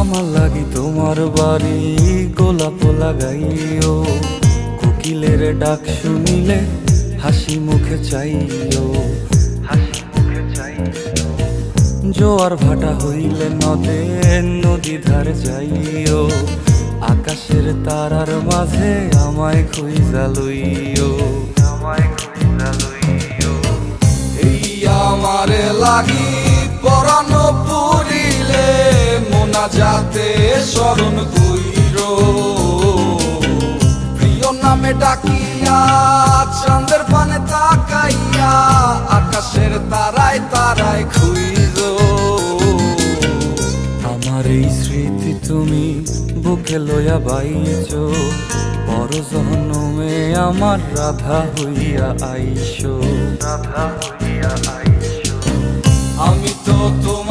আমার লাগি তোমার বাড়ি গোলাপ লাগাইও, কোকিলের ডাক শুনিলে হাসি মুখে চাইও, হাসি মুখে চাইও। জোয়ার ভাটা হইলে নদে নদী ধারে যাইও, আকাশের তারার মাঝে আমায় খুঁজা লইও, আমায় খুঁজা লইও। এই আমারে লাগি পরানো পুরিলে মোনাজাতে স্মরণ কইরো, প্রিয় নামে ডাকিয়া চাঁদের পানে তাকাইয়া আকাশের তারায় তারায় খুইরো। আমার এই স্মৃতি তুমি বুকে লইয়া বাইছো, বড় জনমে আমার রাধা হইয়া আইসো, রাধা হইয়া আইসো। আমি তো তোমার